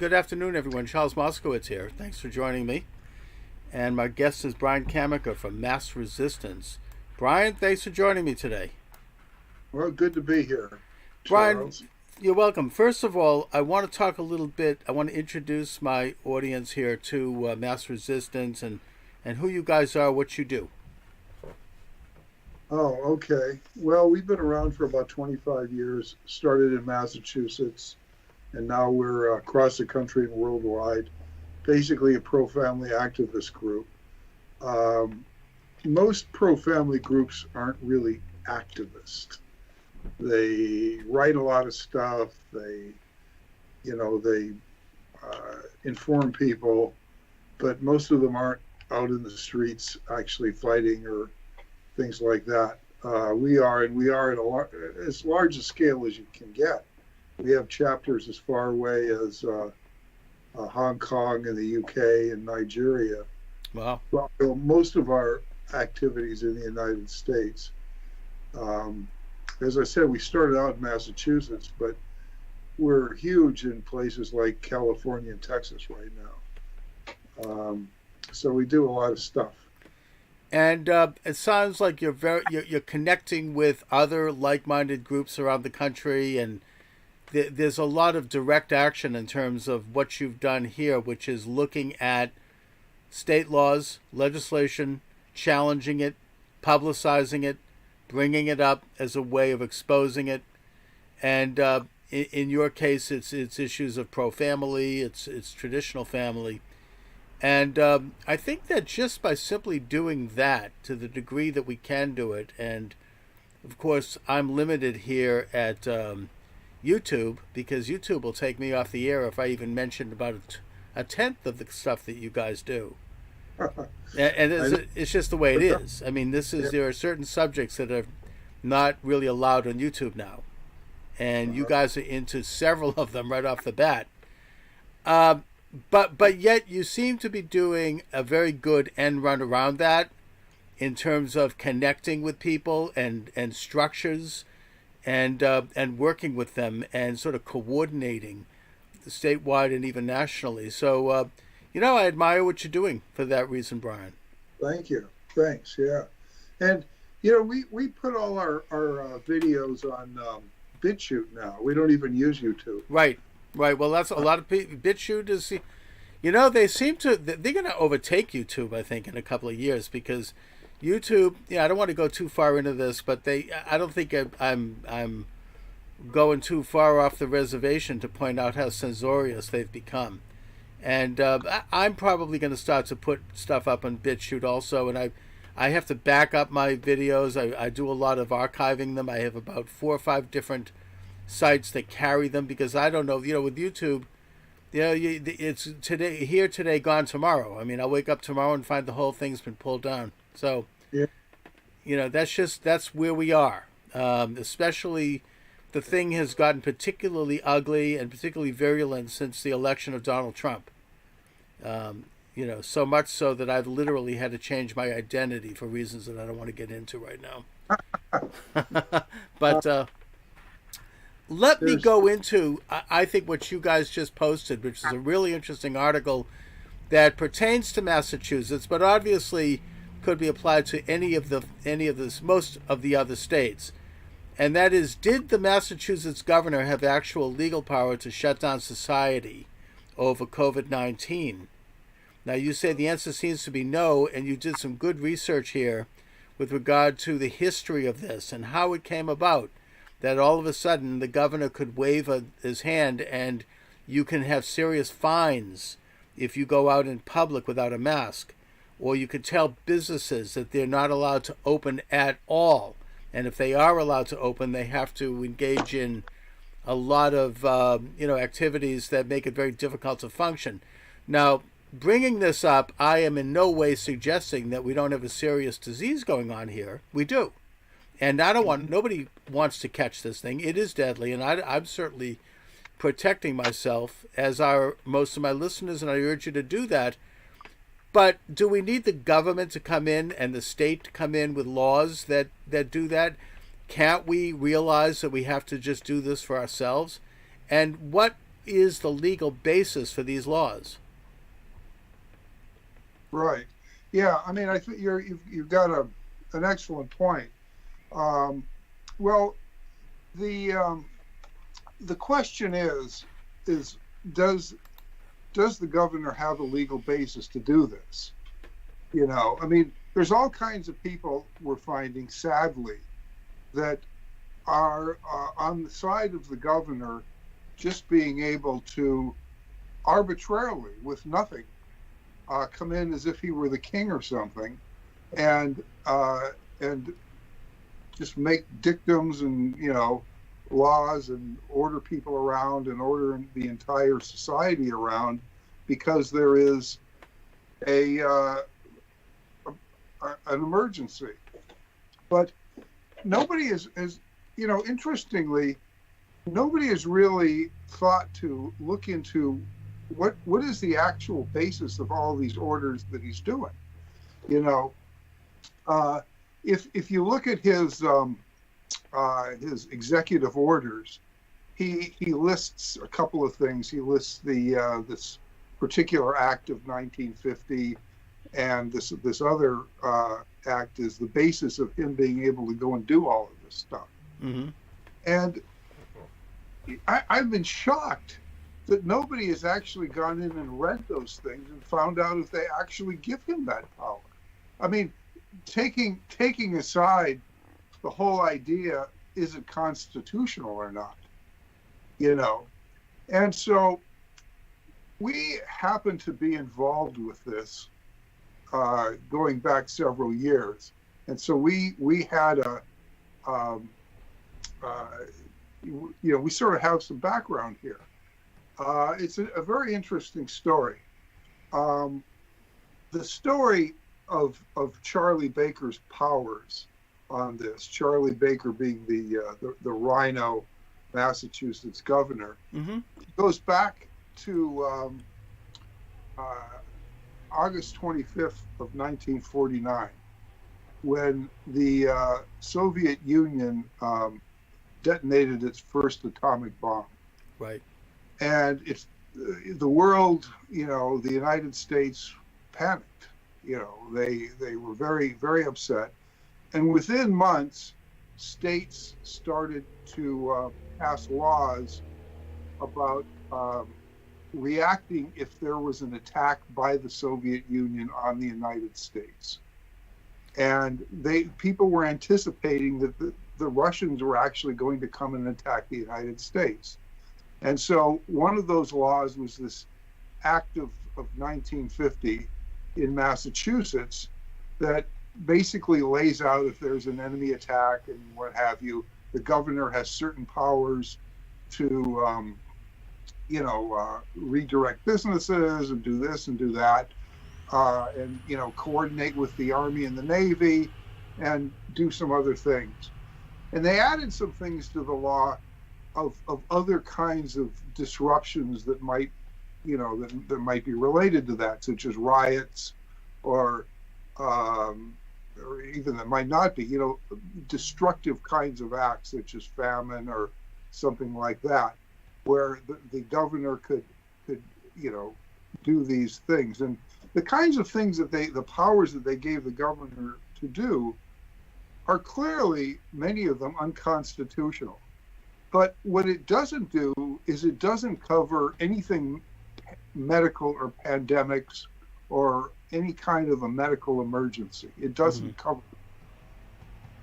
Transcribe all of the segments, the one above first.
good afternoon, everyone. Charles Moscowitz here. Thanks for joining me. And my guest is Brian Kamika from Mass Resistance. Brian, thanks for joining me today. Well, good to be here, Brian, Charles. you're welcome. First of all, I want to talk a little bit. I want to introduce my audience here to Mass Resistance and who you guys are, what you do. Oh, okay. Well, we've been around for about 25 years, started in Massachusetts, and now we're across the country and worldwide, basically a pro-family activist group. Most pro-family groups aren't really activists. They write a lot of stuff, they inform people, but most of them aren't out in the streets actually fighting or things like that. We are at as large a scale as you can get. We have chapters as far away as Hong Kong and the UK and Nigeria. Wow. Well, most of our activities in the United States. As I said, we started out in Massachusetts, but we're huge in places like California and Texas right now. So we do a lot of stuff. And it sounds like you're connecting with other like-minded groups around the country, and there's a lot of direct action in terms of what you've done here, which is looking at state laws, legislation, challenging it, publicizing it, bringing it up as a way of exposing it, and in your case, it's issues of pro-family, it's traditional family. And I think that just by simply doing that to the degree that we can do it, and of course I'm limited here at YouTube because YouTube will take me off the air if I even mention about a tenth of the stuff that you guys do. And it's just the way it is. I mean, there are certain subjects that are not really allowed on YouTube now, and you guys are into several of them right off the bat. But yet you seem to be doing a very good end run around that in terms of connecting with people and structures and working with them and sort of coordinating statewide and even nationally. So, I admire what you're doing for that reason, Brian. Thank you. Thanks. Yeah. And, we put all our videos on BitChute now. We don't even use YouTube. Right. Well, that's a lot of people. BitChute is, they seem to, they're going to overtake YouTube, I think, in a couple of years because YouTube, I don't want to go too far into this, but I don't think I'm going too far off the reservation to point out how censorious they've become. And I'm probably going to start to put stuff up on BitChute also, and I have to back up my videos. I do a lot of archiving them. I have about 4 or 5 different sites that carry them because I don't know, with YouTube, it's today, gone tomorrow. I mean, I'll wake up tomorrow and find the whole thing's been pulled down. So, yeah. That's where we are. Especially the thing has gotten particularly ugly and particularly virulent since the election of Donald Trump. So much so that I've literally had to change my identity for reasons that I don't want to get into right now. But let me go into, I think, what you guys just posted, which is a really interesting article that pertains to Massachusetts, but obviously could be applied to most of the other states. And that is, did the Massachusetts governor have actual legal power to shut down society over COVID-19? Now, you say the answer seems to be no, and you did some good research here with regard to the history of this and how it came about that all of a sudden the governor could wave his hand and you can have serious fines if you go out in public without a mask. Or you could tell businesses that they're not allowed to open at all. And if they are allowed to open, they have to engage in a lot of activities that make it very difficult to function. Now, bringing this up, I am in no way suggesting that we don't have a serious disease going on here. We do. And nobody wants to catch this thing. It is deadly, and I'm certainly protecting myself, as are most of my listeners, and I urge you to do that. But do we need the government to come in and the state to come in with laws that do that? Can't we realize that we have to just do this for ourselves? And what is the legal basis for these laws? Right. Yeah. I mean, I think you've got an excellent point. Um, well, the the question is does does the governor have a legal basis to do this? I mean, there's all kinds of people we're finding, sadly, that are on the side of the governor just being able to arbitrarily, with nothing, come in as if he were the king or something, and and just make dictums and laws and order people around and order the entire society around because there is a, an emergency. But nobody is interestingly, nobody has really thought to look into what is the actual basis of all these orders that he's doing. If you look at his executive orders, he lists a couple of things. He lists the this particular act of 1950, and this other act is the basis of him being able to go and do all of this stuff. Mm-hmm. And I've been shocked that nobody has actually gone in and read those things and found out if they actually give him that power. I mean, taking aside the whole idea, is it constitutional or not? And so we happen to be involved with this going back several years. And so we had we sort of have some background here. It's a very interesting story. The story of Charlie Baker's powers on this, Charlie Baker being the Rhino, Massachusetts governor, Mm-hmm. goes back to August 25th of 1949, when the Soviet Union detonated its first atomic bomb. Right. And it's the world, the United States panicked. They were very, very upset. And within months, states started to pass laws about reacting if there was an attack by the Soviet Union on the United States. And people were anticipating that the Russians were actually going to come and attack the United States. And so one of those laws was this Act of 1950 in Massachusetts that basically lays out if there's an enemy attack and what have you, the governor has certain powers to, redirect businesses and do this and do that, and, coordinate with the Army and the Navy and do some other things. And they added some things to the law of other kinds of disruptions that might, that might be related to that, such as riots or even that might not be, destructive kinds of acts such as famine or something like that, where the governor could do these things. And the kinds of things that the powers that they gave the governor to do are clearly, many of them, unconstitutional. But what it doesn't do is it doesn't cover anything medical or pandemics or any kind of a medical emergency. It doesn't cover it.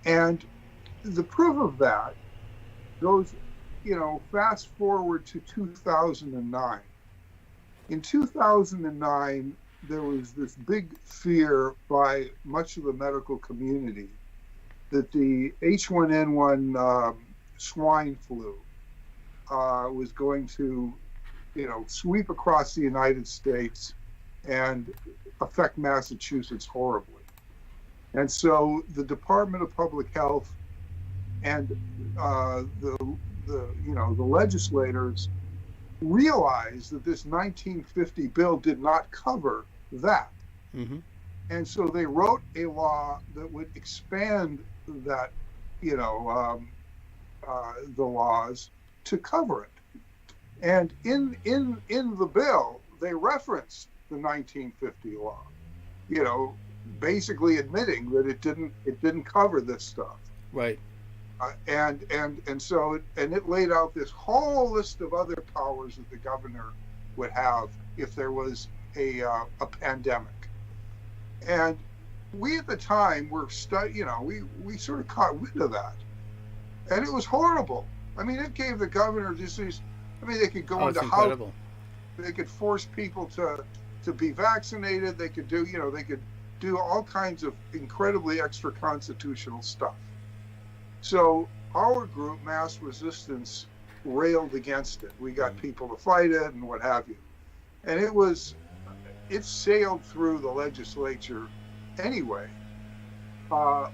And the proof of that goes, fast forward to 2009. In 2009, there was this big fear by much of the medical community that the H1N1 swine flu was going to, sweep across the United States and affect Massachusetts horribly. And so the Department of Public Health and the legislators realized that this 1950 bill did not cover that. Mm-hmm. And so they wrote a law that would expand that, the laws to cover it. And in the bill, they referenced the 1950 law, you know, basically admitting that it didn't cover this stuff. Right. And so it laid out this whole list of other powers that the governor would have if there was a pandemic. And we at the time were we sort of caught wind of that, and it was horrible. I mean, it gave the governor just these. I mean, they could go into house. They could force people to be vaccinated. They could do all kinds of incredibly extra constitutional stuff. So our group, Mass Resistance, railed against it. We got people to fight it and what have you. And it sailed through the legislature anyway. But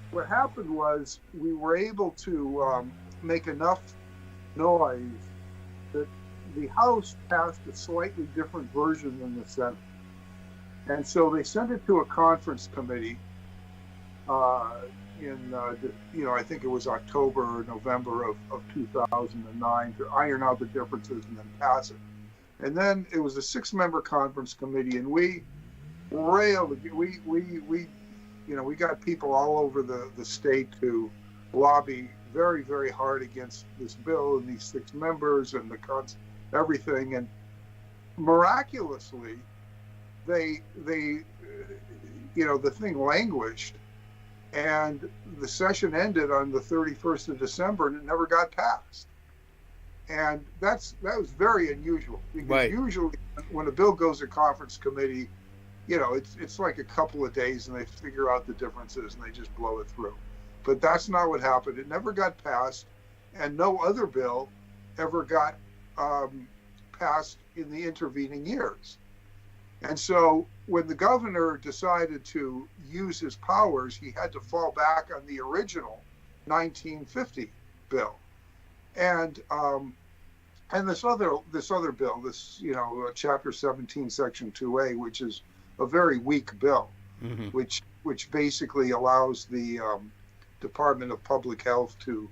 what happened was we were able to make enough noise that the House passed a slightly different version than the Senate. And so they sent it to a conference committee I think it was October or November of 2009 to iron out the differences and then pass it. And then it was a 6-member conference committee, and we railed. We got people all over the state to lobby very, very hard against this bill and these 6 members and everything. And miraculously, the thing languished. And the session ended on the 31st of December, and it never got passed. And that was very unusual, because usually when a bill goes to conference committee, it's like a couple of days, and they figure out the differences and they just blow it through. But that's not what happened. It never got passed, and no other bill ever got passed in the intervening years. And so when the governor decided to use his powers, he had to fall back on the original 1950 bill. And this other bill, Chapter 17, Section 2A, which is a very weak bill, mm-hmm. which basically allows the Department of Public Health to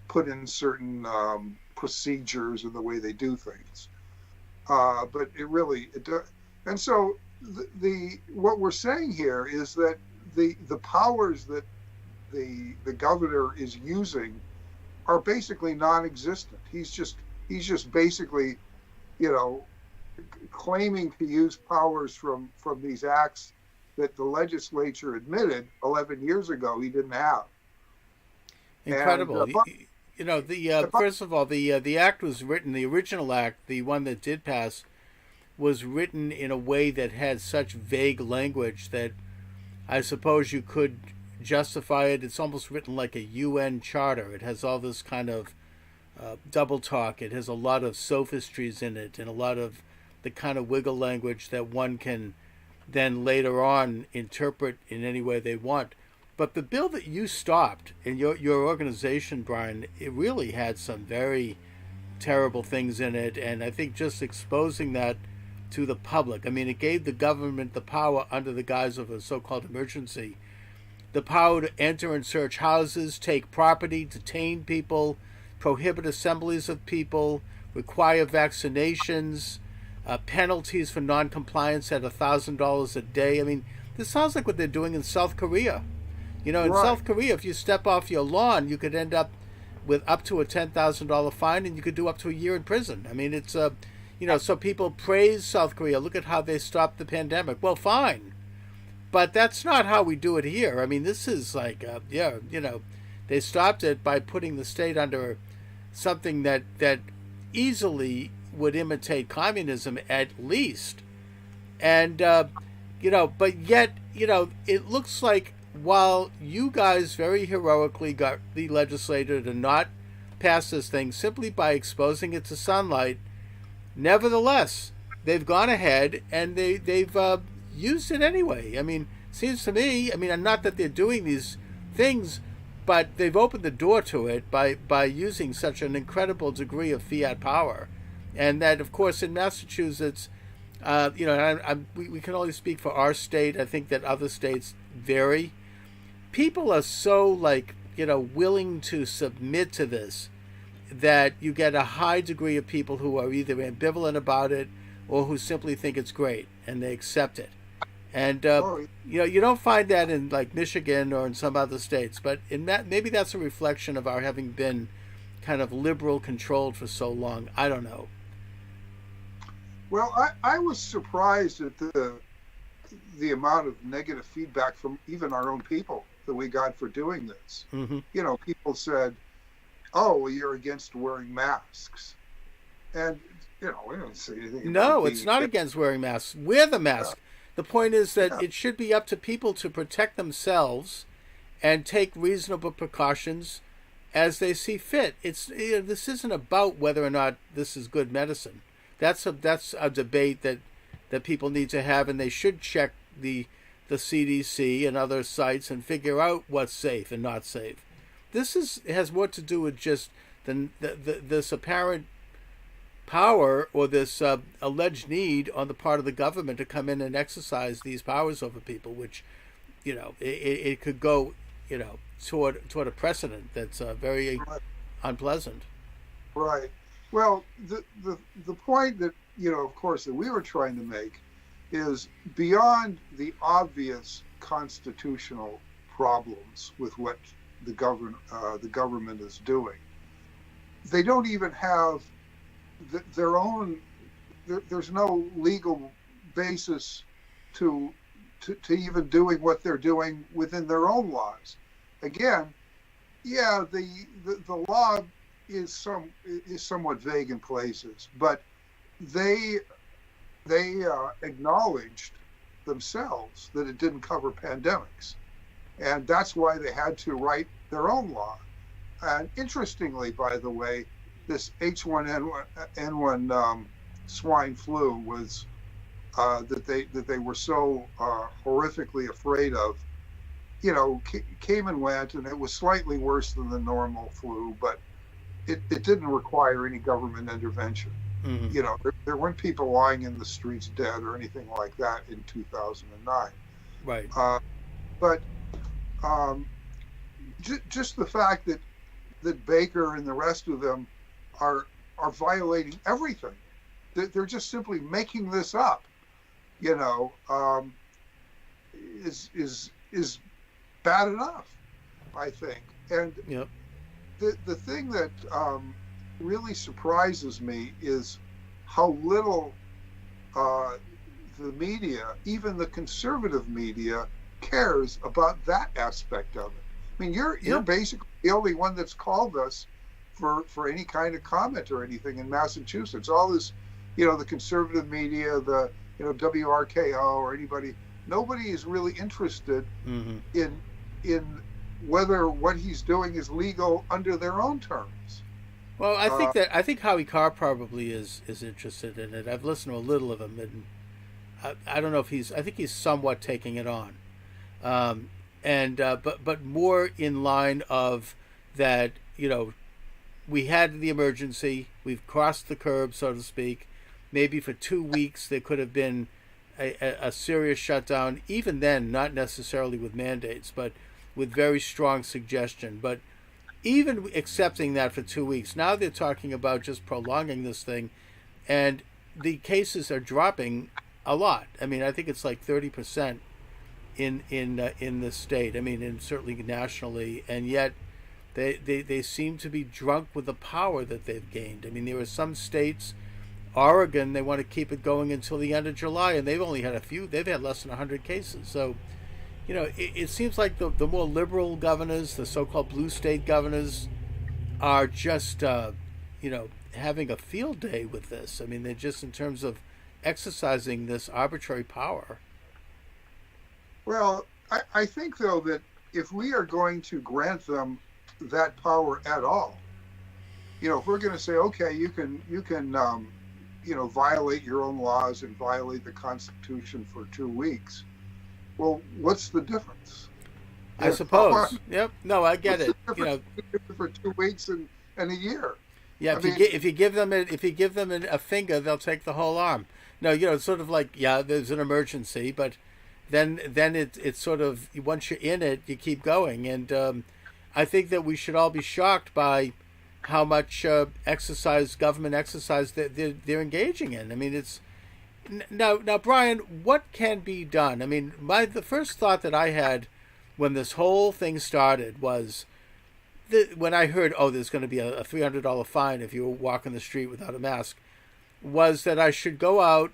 put in certain procedures in the way they do things. But and so what we're saying here is that the powers that the governor is using are basically non-existent. He's just basically, claiming to use powers from these acts that the legislature admitted 11 years ago he didn't have. Incredible. First of all, the act was written, the original act, the one that did pass, was written in a way that had such vague language that I suppose you could justify it. It's almost written like a UN charter. It has all this kind of double talk. It has a lot of sophistries in it and a lot of the kind of wiggle language that one can then later on interpret in any way they want. But the bill that you stopped in your organization, Brian, it really had some very terrible things in it. And I think just exposing that to the public, I mean, it gave the government the power under the guise of a so-called emergency, the power to enter and search houses, take property, detain people, prohibit assemblies of people, require vaccinations, penalties for non-compliance at $1,000 a day. I mean, this sounds like what they're doing in South Korea. In South Korea, if you step off your lawn, you could end up with up to a $10,000 fine, and you could do up to a year in prison. I mean, it's so people praise South Korea. Look at how they stopped the pandemic. Well, fine. But that's not how we do it here. I mean, this is like, they stopped it by putting the state under something that easily would imitate communism at least. And, but yet, it looks like while you guys very heroically got the legislature to not pass this thing simply by exposing it to sunlight, nevertheless, they've gone ahead and they've used it anyway. I mean, seems to me, not that they're doing these things, but they've opened the door to it by using such an incredible degree of fiat power. And that, of course, in Massachusetts, we can only speak for our state. I think that other states vary. People are so willing to submit to this. that you get a high degree of people who are either ambivalent about it or who simply think it's great and they accept it. And Oh, you don't find that in like Michigan or in some other states, but in that maybe that's a reflection of our having been kind of liberal controlled for so long. I don't know. well, I was surprised at the amount of negative feedback from even our own people that we got for doing this. Hmm. You know, people said, "Oh, well, you're against wearing masks," and you know, we don't say anything about No, being it's not against wearing masks. Wear the yeah, mask. The point is that yeah, it should be up to people to protect themselves and take reasonable precautions as they see fit. This isn't about whether or not this is good medicine. That's a debate that people need to have, and they should check the CDC and other sites and figure out what's safe and not safe. Has more to do with just this apparent power or this alleged need on the part of the government to come in and exercise these powers over people, which it could go toward a precedent that's very right, unpleasant. right. Well, the point that of course, that we were trying to make is beyond the obvious constitutional problems with what the government is doing. They don't even have their own. There's no legal basis to even doing what they're doing within their own laws. Again, yeah, the law is somewhat vague in places, but they acknowledged themselves that it didn't cover pandemics, and that's why they had to write their own law. And interestingly, by the way, this H1N1 swine flu was that they were so horrifically afraid of, came and went, and it was slightly worse than the normal flu, but it didn't require any government intervention. Hmm. There weren't people lying in the streets dead or anything like that in 2009. Right. But just the fact that Baker and the rest of them are violating everything. They're just simply making this up. Is bad enough, I think. And Yep. the thing that really surprises me is how little the media, even the conservative media, cares about that aspect of it. I mean, you're basically the only one that's called us for any kind of comment or anything in Massachusetts. All this, the conservative media, the WRKO or anybody, nobody is really interested Hmm. in whether what he's doing is legal under their own terms. Well, I think Howie Carr probably is interested in it. I've listened to a little of him, and I don't know if I think he's somewhat taking it on, but more in line of that. We had the emergency. We've crossed the curb, so to speak. Maybe for 2 weeks there could have been a serious shutdown. Even then, not necessarily with mandates, but with very strong suggestion. But even accepting that for 2 weeks, now they're talking about just prolonging this thing, and the cases are dropping a lot. I mean, I think it's like 30% in this state. I mean, and certainly nationally, and yet they seem to be drunk with the power that they've gained. I mean, there are some states, Oregon, they want to keep it going until the end of July, and they've only had they've had less than 100 cases. So, it seems like the more liberal governors, the so-called blue state governors, are just, having a field day with this. I mean, they're just in terms of exercising this arbitrary power. Well, I think though that if we are going to grant them that power at all, if we're going to say, okay, you can violate your own laws and violate the Constitution for 2 weeks. Well, what's the difference? I suppose. Yep. No, I get it. For 2 weeks and a year. Yeah. If you give them a finger, they'll take the whole arm. No, it's sort of like, yeah, there's an emergency, but then it's sort of, once you're in it, you keep going. And I think that we should all be shocked by how much exercise, government exercise they're engaging in. I mean, it's now, Brian, what can be done? I mean, the first thought that I had when this whole thing started was when I heard, oh, there's going to be a $300 fine if you walk in the street without a mask, was that I should go out,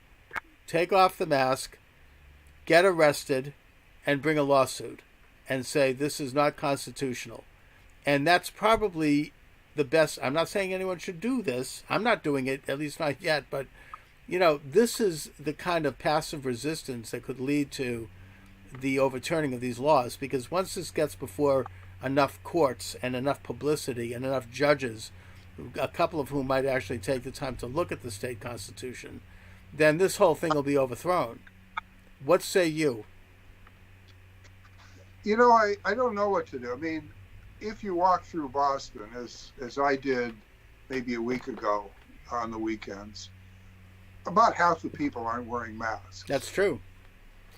take off the mask, get arrested, and bring a lawsuit and say this is not constitutional. And that's probably the best. I'm not saying anyone should do this. I'm not doing it, at least not yet. But, this is the kind of passive resistance that could lead to the overturning of these laws. Because once this gets before enough courts and enough publicity and enough judges, a couple of whom might actually take the time to look at the state constitution, then this whole thing will be overthrown. What say you? I don't know what to do. I mean, if you walk through Boston, as I did maybe a week ago on the weekends, about half the people aren't wearing masks. That's true.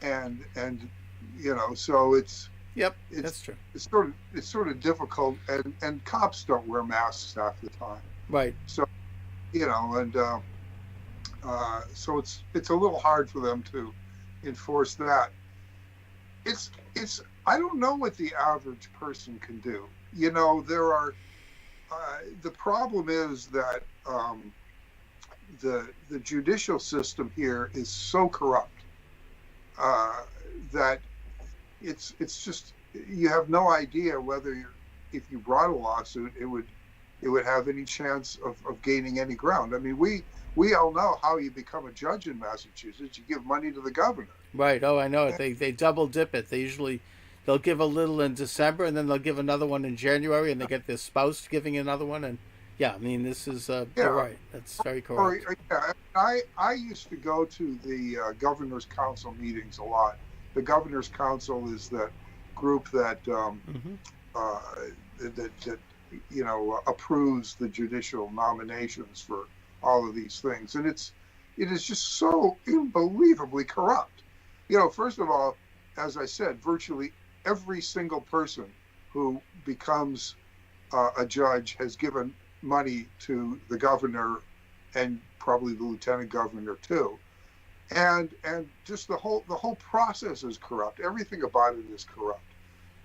And so it's that's true. It's sort of difficult, and cops don't wear masks half the time. Right. So, so it's a little hard for them to enforce that. It's I don't know what the average person can do. There are the problem is that the judicial system here is so corrupt that it's just, you have no idea whether if you brought a lawsuit it would have any chance of gaining any ground. I mean, we all know how you become a judge in Massachusetts. You give money to the governor. Right. Oh, I know it. They double dip it. They'll give a little in December, and then they'll give another one in January, and they get their spouse giving another one. And yeah, I mean, this is you're right. That's very correct. I used to go to the governor's council meetings a lot. The governor's council is that group that approves the judicial nominations for all of these things, and it is just so unbelievably corrupt. First of all, as I said, virtually every single person who becomes a judge has given money to the governor and probably the lieutenant governor too, and just the whole process is corrupt. Everything about it is corrupt,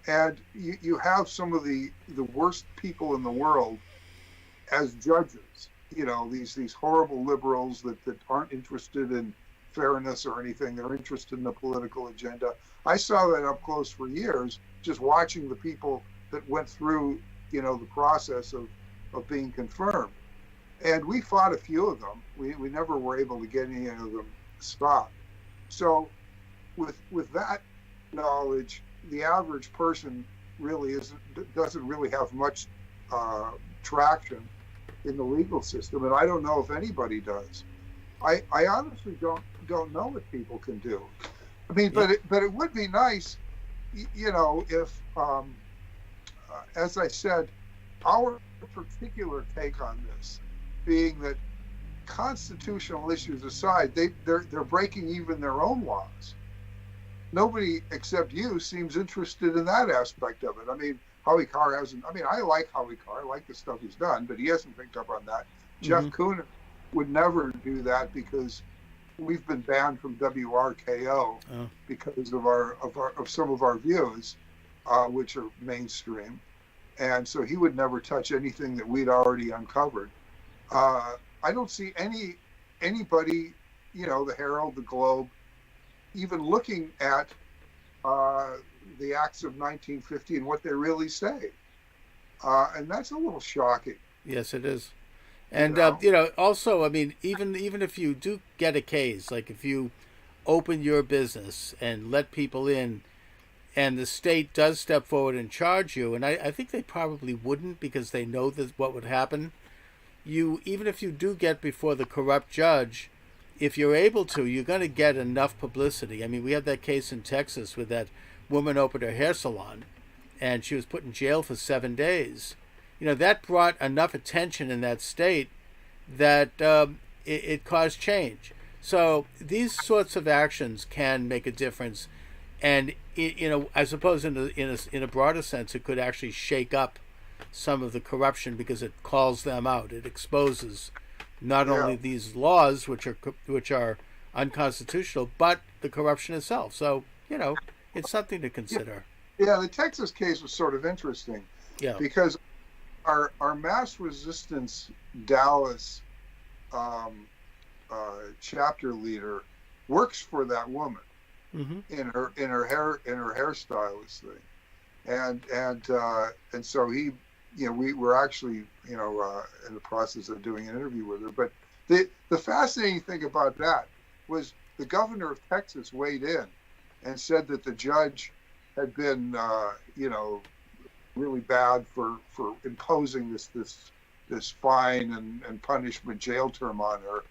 and you have some of the worst people in the world as judges. These horrible liberals that aren't interested in fairness or anything. They're interested in the political agenda. I saw that up close for years, just watching the people that went through, the process of being confirmed. And we fought a few of them. We never were able to get any of them stopped. So with that knowledge, the average person really doesn't really have much traction in the legal system, and I don't know if anybody does. I honestly don't know what people can do. I mean, but it would be nice, if, as I said, our particular take on this being that constitutional issues aside, they're breaking even their own laws. Nobody except you seems interested in that aspect of it. I mean, Howie Carr hasn't. I mean, I like Howie Carr. I like the stuff he's done, but he hasn't picked up on that. Jeff Kuhn would never do that because we've been banned from WRKO because of some of our views, which are mainstream, and so he would never touch anything that we'd already uncovered. I don't see anybody, the Herald, the Globe, even looking at the acts of 1950 and what they really say, and that's a little shocking. Yes, it is. And also, I mean, even if you do get a case, like if you open your business and let people in, and the state does step forward and charge you, and I think they probably wouldn't because they know what would happen. Even if you do get before the corrupt judge, if you're able to, you're going to get enough publicity. I mean, we had that case in Texas where that woman opened her hair salon, and she was put in jail for 7 days. That brought enough attention in that state that it caused change. So these sorts of actions can make a difference, and I suppose in a broader sense, it could actually shake up some of the corruption because it calls them out. It exposes not Yeah. only these laws, which are unconstitutional, but the corruption itself. So it's something to consider. Yeah, the Texas case was sort of interesting Yeah. because our mass resistance Dallas chapter leader works for that woman Mm-hmm. in her hairstylist thing, and so he, we were actually in the process of doing an interview with her. But the fascinating thing about that was the governor of Texas weighed in and said that the judge had been really bad for imposing this fine and punishment jail term on her.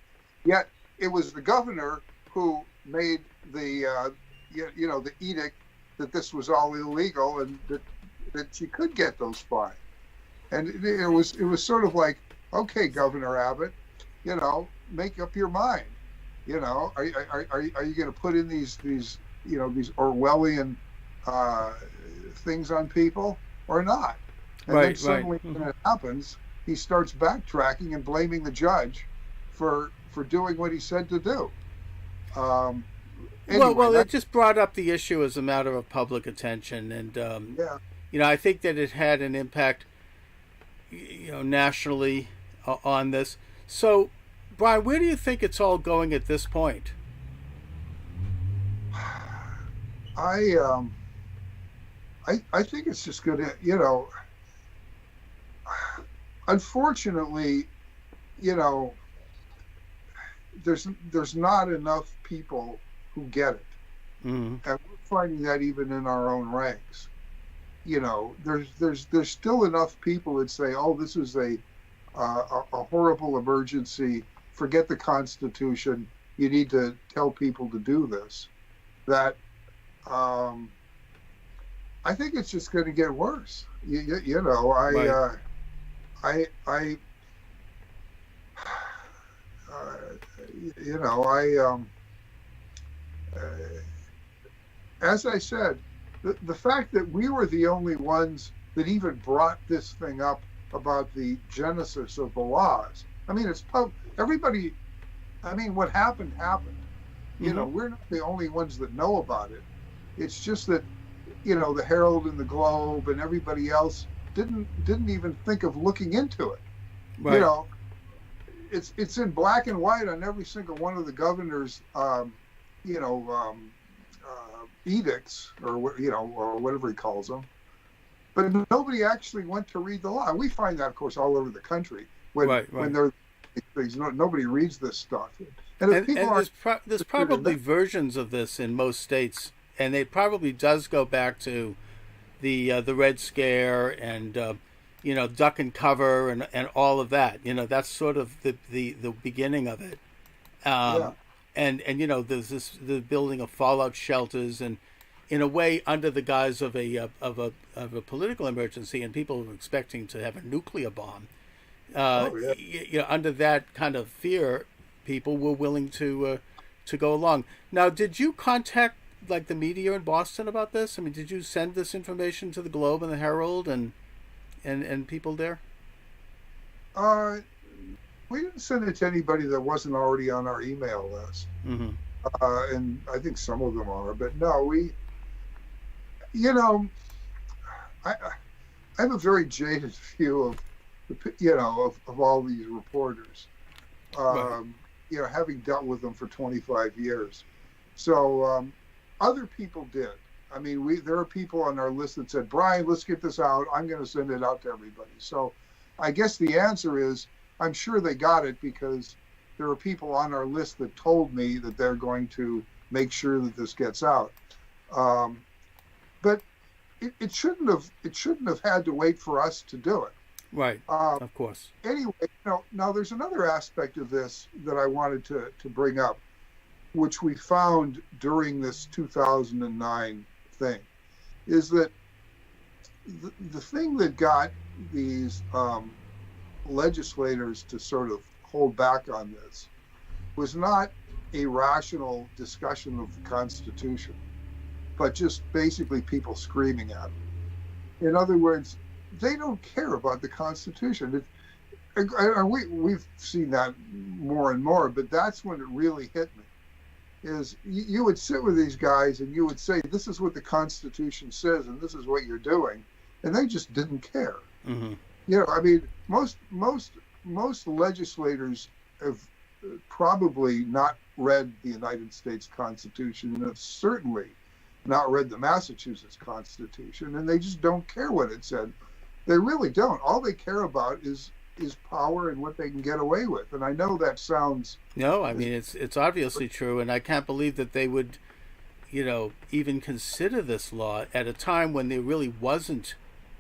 Yet it was the governor who made the the edict that this was all illegal and that she could get those fines. And it was sort of like, okay, Governor Abbott, make up your mind. Are you going to put in these Orwellian things on people or not? And then suddenly when it happens, he starts backtracking and blaming the judge for doing what he said to do. Well, it just brought up the issue as a matter of public attention, and I think that it had an impact, nationally on this. So, Brian, where do you think it's all going at this point? I think it's just going to, unfortunately, there's not enough people who get it. Mm-hmm. And we're finding that even in our own ranks. There's still enough people that say, oh, this is a horrible emergency, forget the Constitution, you need to tell people to do this. That I think it's just going to get worse. As I said, the fact that we were the only ones that even brought this thing up about the genesis of the laws. I mean, everybody. I mean, what happened happened. Mm-hmm. We're not the only ones that know about it. It's just that, the Herald and the Globe and everybody else didn't even think of looking into it. Right. It's in black and white on every single one of the governor's, edicts or whatever he calls them. But nobody actually went to read the law. And we find that, of course, all over the country when there things. Nobody reads this stuff. And there's probably versions of this in most states, and it probably does go back to the Red Scare and duck and cover and all of that. That's sort of the beginning of it. And there's the building of fallout shelters, and in a way under the guise of a political emergency, and people were expecting to have a nuclear bomb. Under that kind of fear, people were willing to go along. Now, did you contact the media in Boston about this? I mean, did you send this information to the Globe and the Herald and people there? We didn't send it to anybody that wasn't already on our email list. Mm-hmm. And I think some of them are, but no, I have a very jaded view of of all these reporters, having dealt with them for 25 years. So other people did. I mean, there are people on our list that said, Brian, let's get this out. I'm going to send it out to everybody. So I guess the answer is, I'm sure they got it because there are people on our list that told me that they're going to make sure that this gets out. But it shouldn't have had to wait for us to do it. Right. Of course. Anyway, now there's another aspect of this that I wanted to bring up, which we found during this 2009 thing, is that the thing that got these legislators to sort of hold back on this was not a rational discussion of the Constitution, but just basically people screaming at it. In other words, they don't care about the Constitution. We've seen that more and more, but that's when it really hit me. Is you would sit with these guys and you would say, "This is what the Constitution says, and this is what you're doing," and they just didn't care. Mm-hmm. I mean, most legislators have probably not read the United States Constitution and have certainly not read the Massachusetts Constitution, and they just don't care what it said. They really don't. All they care about is power and what they can get away with. And I know that sounds... No, I mean, it's obviously true, and I can't believe that they would, even consider this law at a time when there really wasn't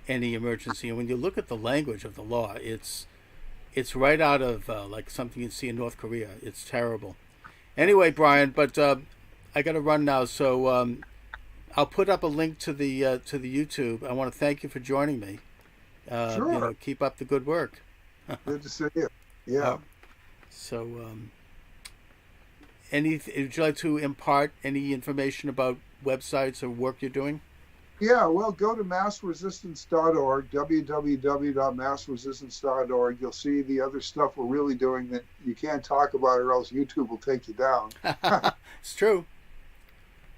any emergency. And when you look at the language of the law, it's right out of like something you'd see in North Korea. It's terrible. Anyway, Brian, but I got to run now, so I'll put up a link to the YouTube. I want to thank you for joining me. Sure. Keep up the good work. Good to see you. Yeah. So, would you like to impart any information about websites or work you're doing? Yeah, well, go to massresistance.org, www.massresistance.org. You'll see the other stuff we're really doing that you can't talk about, or else YouTube will take you down. It's true.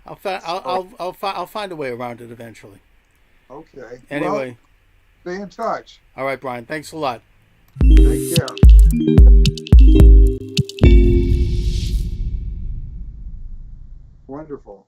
I'll find a way around it eventually. Okay. Anyway, stay in touch. All right, Brian. Thanks a lot. Take care. Wonderful.